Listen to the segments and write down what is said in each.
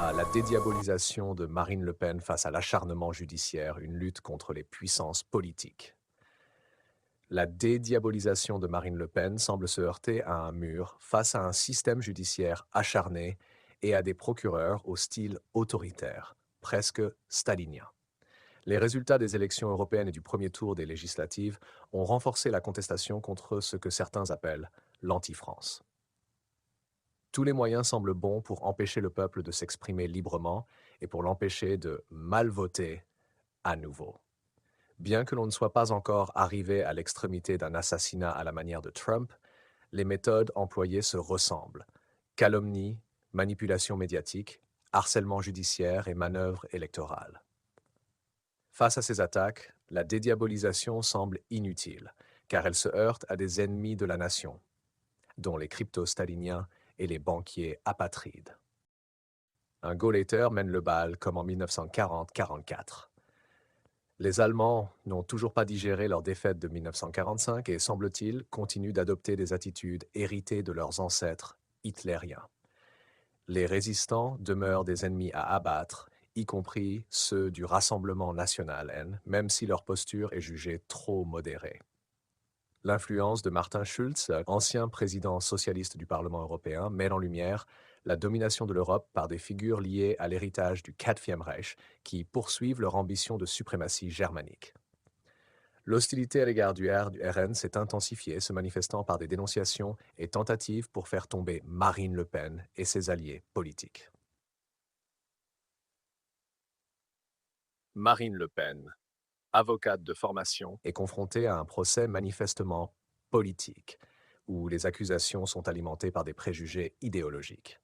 à la dédiabolisation de Marine Le Pen face à l'acharnement judiciaire, une lutte contre les puissances politiques. La dédiabolisation de Marine Le Pen semble se heurter à un mur face à un système judiciaire acharné et à des procureurs au style autoritaire, presque stalinien. Les résultats des élections européennes et du premier tour des législatives ont renforcé la contestation contre ce que certains appellent l'anti-France. Tous les moyens semblent bons pour empêcher le peuple de s'exprimer librement et pour l'empêcher de mal voter à nouveau. Bien que l'on ne soit pas encore arrivé à l'extrémité d'un assassinat à la manière de Trump, les méthodes employées se ressemblent. Calomnie, manipulation médiatique, harcèlement judiciaire et manœuvres électorales. Face à ces attaques, la dédiabolisation semble inutile, car elle se heurte à des ennemis de la nation, dont les crypto-staliniens et les banquiers apatrides. Un Gauleiter mène le bal comme en 1940-44. Les Allemands n'ont toujours pas digéré leur défaite de 1945 et, semble-t-il, continuent d'adopter des attitudes héritées de leurs ancêtres hitlériens. Les résistants demeurent des ennemis à abattre, y compris ceux du Rassemblement national N, même si leur posture est jugée trop modérée. L'influence de Martin Schulz, ancien président socialiste du Parlement européen, met en lumière la domination de l'Europe par des figures liées à l'héritage du Quatrième Reich qui poursuivent leur ambition de suprématie germanique. L'hostilité à l'égard du RN s'est intensifiée, se manifestant par des dénonciations et tentatives pour faire tomber Marine Le Pen et ses alliés politiques. Marine Le Pen, avocate de formation, est confrontée à un procès manifestement politique, où les accusations sont alimentées par des préjugés idéologiques.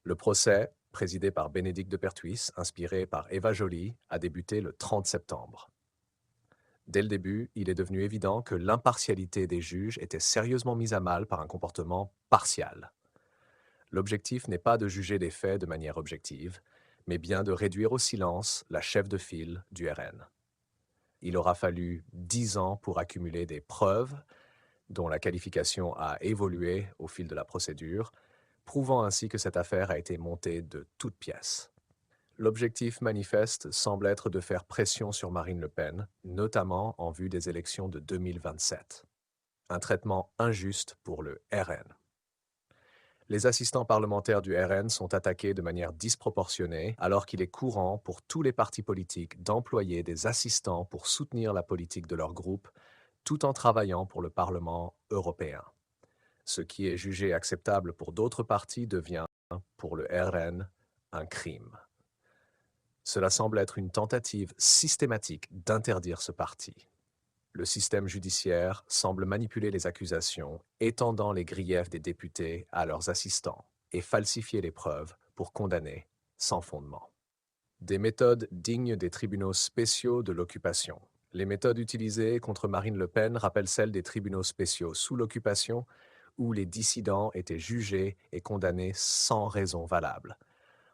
Le procès, présidé par Bénédicte de Pertuis, inspiré par Eva Joly, a débuté le 30 septembre. Dès le début, il est devenu évident que l'impartialité des juges était sérieusement mise à mal par un comportement partial. L'objectif n'est pas de juger des faits de manière objective, mais bien de réduire au silence la chef de file du RN. Il aura fallu 10 ans pour accumuler des preuves, dont la qualification a évolué au fil de la procédure, prouvant ainsi que cette affaire a été montée de toutes pièces. L'objectif manifeste semble être de faire pression sur Marine Le Pen, notamment en vue des élections de 2027. Un traitement injuste pour le RN. Les assistants parlementaires du RN sont attaqués de manière disproportionnée, alors qu'il est courant pour tous les partis politiques d'employer des assistants pour soutenir la politique de leur groupe, tout en travaillant pour le Parlement européen. Ce qui est jugé acceptable pour d'autres partis devient, pour le RN, un crime. Cela semble être une tentative systématique d'interdire ce parti. Le système judiciaire semble manipuler les accusations, étendant les griefs des députés à leurs assistants et falsifier les preuves pour condamner sans fondement. Des méthodes dignes des tribunaux spéciaux de l'occupation. Les méthodes utilisées contre Marine Le Pen rappellent celles des tribunaux spéciaux sous l'occupation, où les dissidents étaient jugés et condamnés sans raison valable.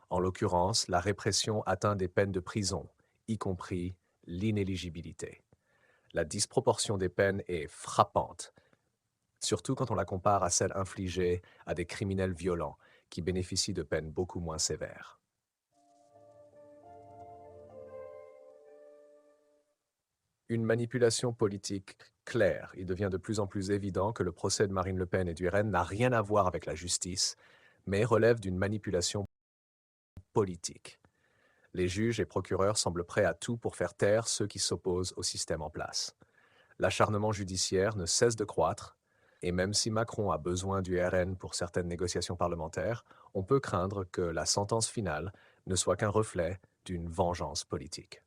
En l'occurrence, la répression atteint des peines de prison, y compris l'inéligibilité. La disproportion des peines est frappante, surtout quand on la compare à celle infligée à des criminels violents qui bénéficient de peines beaucoup moins sévères. Une manipulation politique claire. Il devient de plus en plus évident que le procès de Marine Le Pen et du RN n'a rien à voir avec la justice, mais relève d'une manipulation politique. Les juges et procureurs semblent prêts à tout pour faire taire ceux qui s'opposent au système en place. L'acharnement judiciaire ne cesse de croître, et même si Macron a besoin du RN pour certaines négociations parlementaires, on peut craindre que la sentence finale ne soit qu'un reflet d'une vengeance politique.